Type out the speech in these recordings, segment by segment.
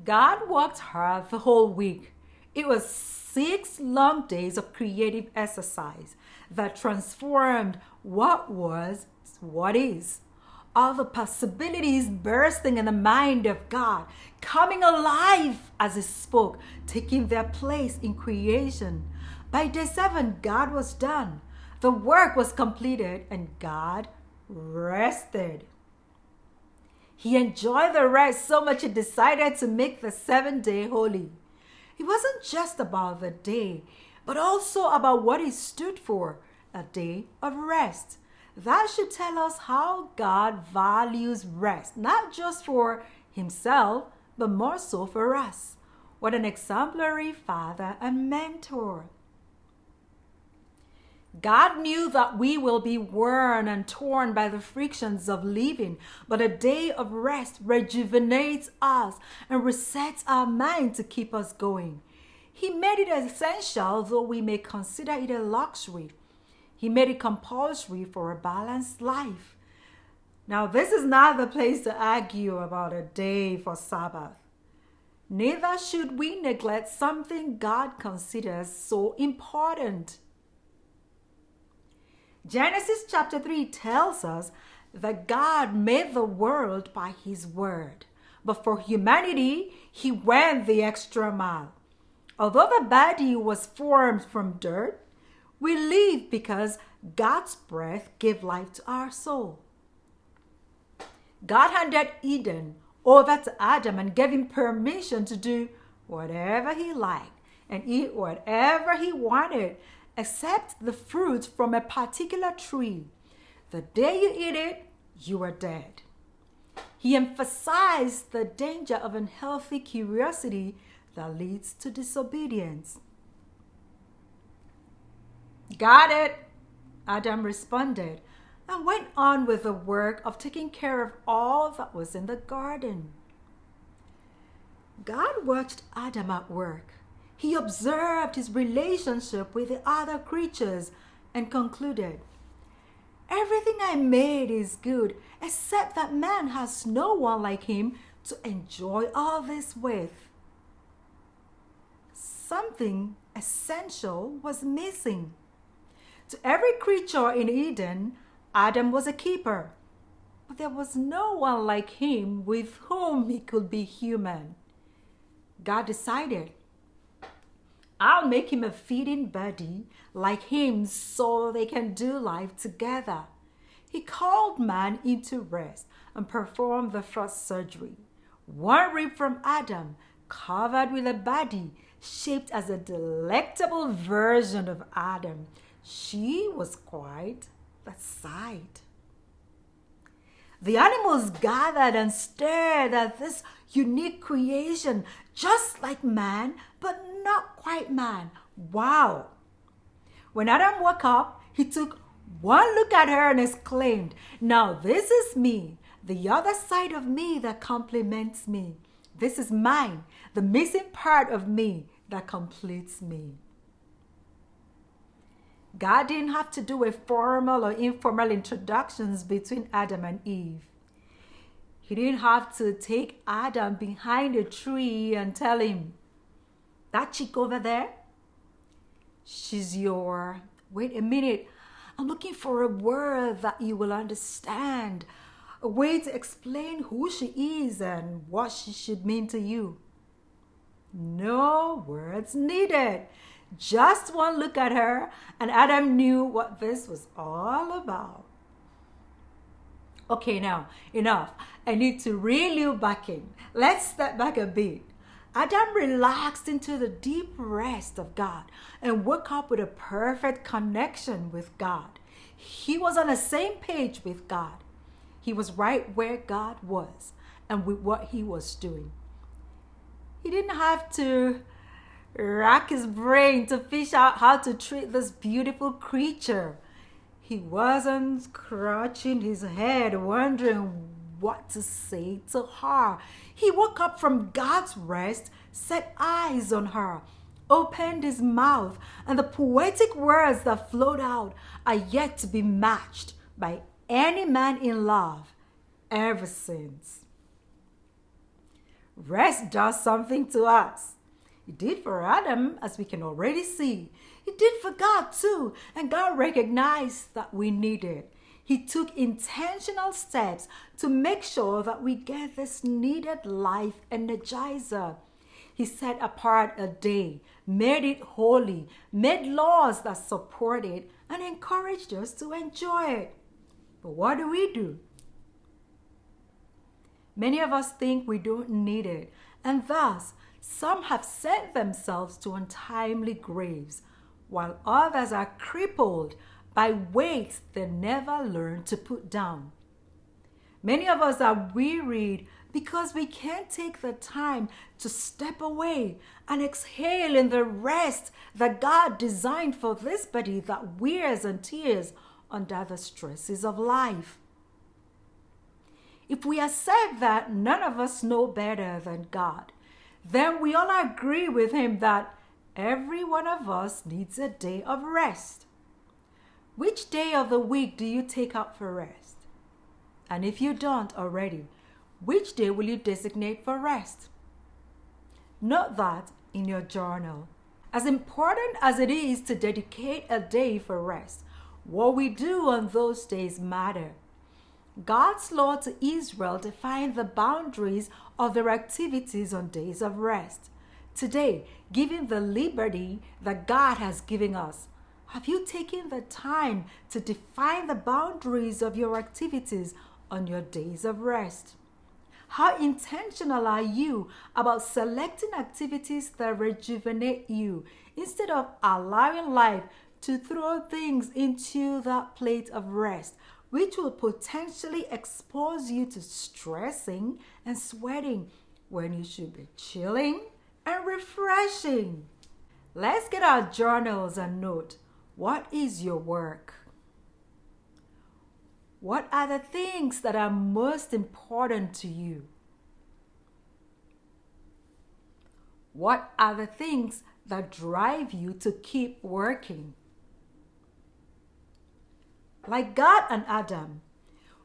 God worked hard the whole week. It was 6 long days of creative exercise that transformed what was what is. All the possibilities bursting in the mind of God, coming alive as He spoke, taking their place in creation. By day 7, God was done. The work was completed and God rested. He enjoyed the rest so much He decided to make the 7th day holy. It wasn't just about the day, but also about what it stood for, a day of rest. That should tell us how God values rest, not just for Himself, but more so for us. What an exemplary father and mentor. God knew that we will be worn and torn by the frictions of living, but a day of rest rejuvenates us and resets our mind to keep us going. He made it essential, though we may consider it a luxury. He made it compulsory for a balanced life. Now, this is not the place to argue about a day for Sabbath. Neither should we neglect something God considers so important. Genesis chapter 3 tells us that God made the world by His word. But for humanity, He went the extra mile. Although the body was formed from dirt, we live because God's breath gave life to our soul. God handed Eden over to Adam and gave him permission to do whatever he liked and eat whatever he wanted, except the fruit from a particular tree. The day you eat it, you are dead. He emphasized the danger of unhealthy curiosity that leads to disobedience. Got it, Adam responded, and went on with the work of taking care of all that was in the garden. God watched Adam at work. He observed his relationship with the other creatures and concluded, "Everything I made is good, except that man has no one like him to enjoy all this with." Something essential was missing. To every creature in Eden, Adam was a keeper, but there was no one like him with whom he could be human. God decided, "I'll make him a feeding buddy like him so they can do life together." He called man into rest and performed the first surgery. One rib from Adam, covered with a body shaped as a delectable version of Adam. She was quite the sight. The animals gathered and stared at this unique creation, just like man, but not quite man. Wow! When Adam woke up, he took one look at her and exclaimed, "Now this is me, the other side of me that complements me. This is mine, the missing part of me that completes me." God didn't have to do a formal or informal introductions between Adam and Eve. He didn't have to take Adam behind a tree and tell him, "That chick over there, she's your..." Wait a minute, I'm looking for a word that you will understand, a way to explain who she is and what she should mean to you. No words needed. Just one look at her, and Adam knew what this was all about. Okay, now, enough. I need to reel you back in. Let's step back a bit. Adam relaxed into the deep rest of God and woke up with a perfect connection with God. He was on the same page with God. He was right where God was and with what He was doing. He didn't have to rack his brain to fish out how to treat this beautiful creature. He wasn't scratching his head wondering what to say to her. He woke up from God's rest, set eyes on her, opened his mouth, and the poetic words that flowed out are yet to be matched by any man in love ever since. Rest does something to us. It did for Adam, as we can already see. It did for God too, and God recognized that we need it. He took intentional steps to make sure that we get this needed life energizer. He set apart a day, made it holy, made laws that support it, and encouraged us to enjoy it. But what do? Many of us think we don't need it, and thus some have sent themselves to untimely graves, while others are crippled by weights they never learned to put down. Many of us are wearied because we can't take the time to step away and exhale in the rest that God designed for this body that wears and tears under the stresses of life. If we accept that none of us know better than God, then we all agree with him that every one of us needs a day of rest. Which day of the week do you take out for rest? And if you don't already, which day will you designate for rest? Note that in your journal. As important as it is to dedicate a day for rest, what we do on those days matter. God's law to Israel defined the boundaries of their activities on days of rest. Today, given the liberty that God has given us, have you taken the time to define the boundaries of your activities on your days of rest? How intentional are you about selecting activities that rejuvenate you instead of allowing life to throw things into that plate of rest, which will potentially expose you to stressing and sweating when you should be chilling and refreshing? Let's get our journals and note, what is your work? What are the things that are most important to you? What are the things that drive you to keep working? Like God and Adam,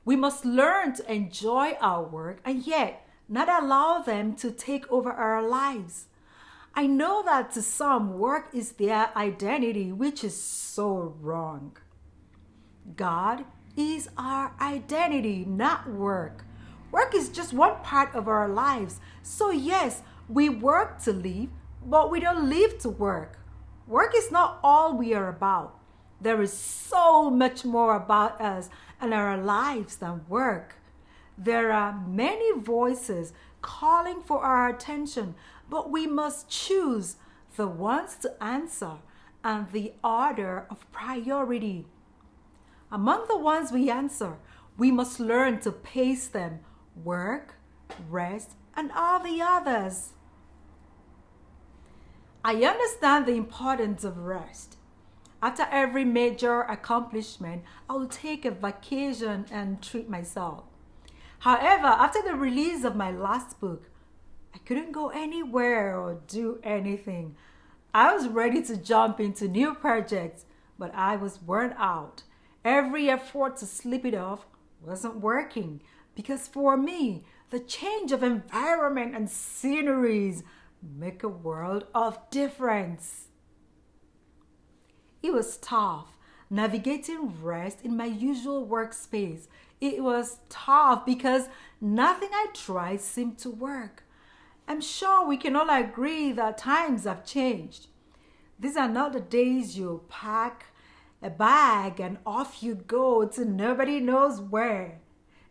we must learn to enjoy our work and yet not allow them to take over our lives. I know that to some, work is their identity, which is so wrong. God is our identity, not work. Work is just one part of our lives. So yes, we work to live, but we don't live to work. Work is not all we are about. There is so much more about us and our lives than work. There are many voices calling for our attention, but we must choose the ones to answer and the order of priority. Among the ones we answer, we must learn to pace them: work, rest, and all the others. I understand the importance of rest. After every major accomplishment, I will take a vacation and treat myself. However, after the release of my last book, I couldn't go anywhere or do anything. I was ready to jump into new projects, but I was burnt out. Every effort to sleep it off wasn't working because for me, the change of environment and sceneries make a world of difference. It was tough navigating rest in my usual workspace. It was tough because nothing I tried seemed to work. I'm sure we can all agree that times have changed. These are not the days you pack a bag and off you go to nobody knows where.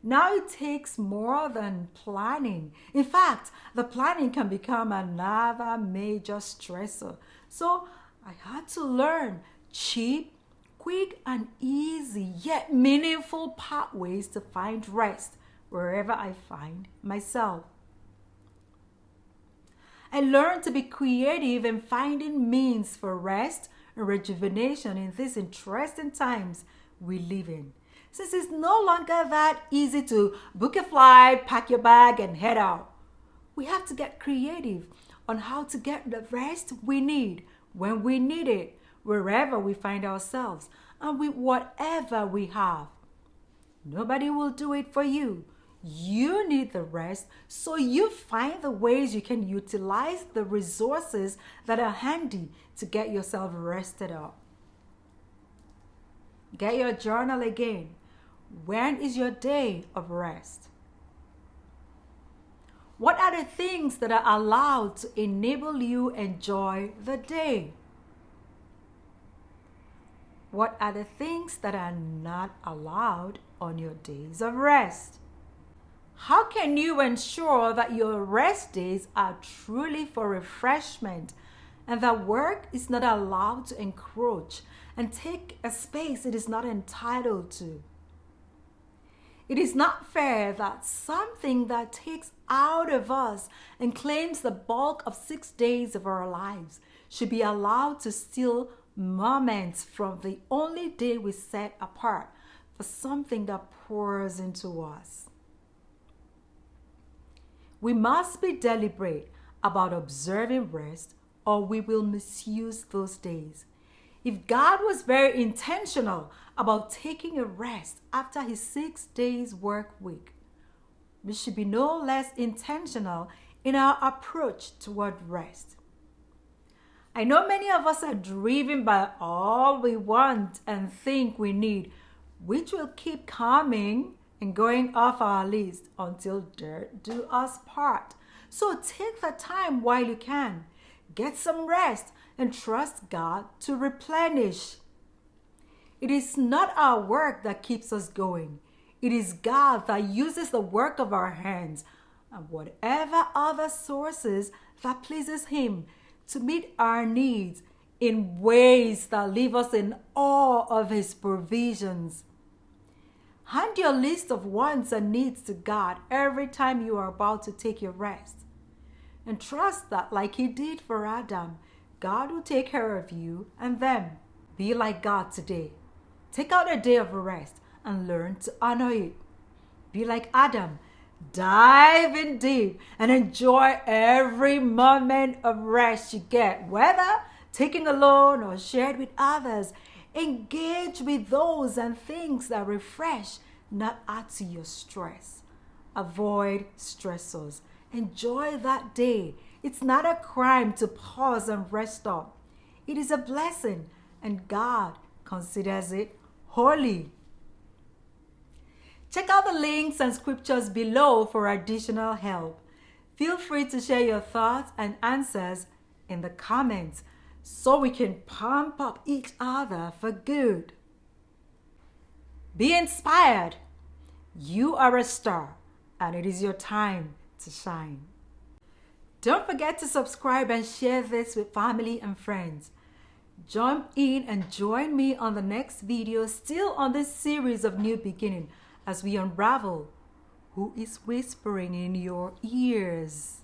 Now it takes more than planning. In fact, the planning can become another major stressor. So I had to learn cheap, quick, and easy, yet meaningful pathways to find rest wherever I find myself. I learned to be creative in finding means for rest and rejuvenation in these interesting times we live in. Since it's no longer that easy to book a flight, pack your bag, and head out, we have to get creative on how to get the rest we need when we need it, wherever we find ourselves, and with whatever we have. Nobody will do it for you. You need the rest, so you find the ways you can utilize the resources that are handy to get yourself rested up. Get your journal again. When is your day of rest? What are the things that are allowed to enable you enjoy the day? What are the things that are not allowed on your days of rest? How can you ensure that your rest days are truly for refreshment and that work is not allowed to encroach and take a space it is not entitled to? It is not fair that something that takes out of us and claims the bulk of 6 days of our lives should be allowed to steal moments from the only day we set apart for something that pours into us. We must be deliberate about observing rest, or we will misuse those days. If God was very intentional about taking a rest after his 6 days work week, we should be no less intentional in our approach toward rest. I know many of us are driven by all we want and think we need, which will keep coming and going off our list until death do us part. So take the time while you can. Get some rest and trust God to replenish. It is not our work that keeps us going. It is God that uses the work of our hands and whatever other sources that pleases him to meet our needs in ways that leave us in awe of his provisions. Hand your list of wants and needs to God every time you are about to take your rest. And trust that, like he did for Adam, God will take care of you and them. Be like God today. Take out a day of rest and learn to honor it. Be like Adam. Dive in deep and enjoy every moment of rest you get, whether taking alone or shared with others. Engage with those and things that refresh, not add to your stress. Avoid stressors. Enjoy that day. It's not a crime to pause and rest up. It is a blessing, and God considers it holy. Check out the links and scriptures below for additional help. Feel free to share your thoughts and answers in the comments so we can pump up each other for good. Be inspired. You are a star, and it is your time to shine. Don't forget to subscribe and share this with family and friends. Jump in and join me on the next video, still on this series of New Beginning, as we unravel who is whispering in your ears.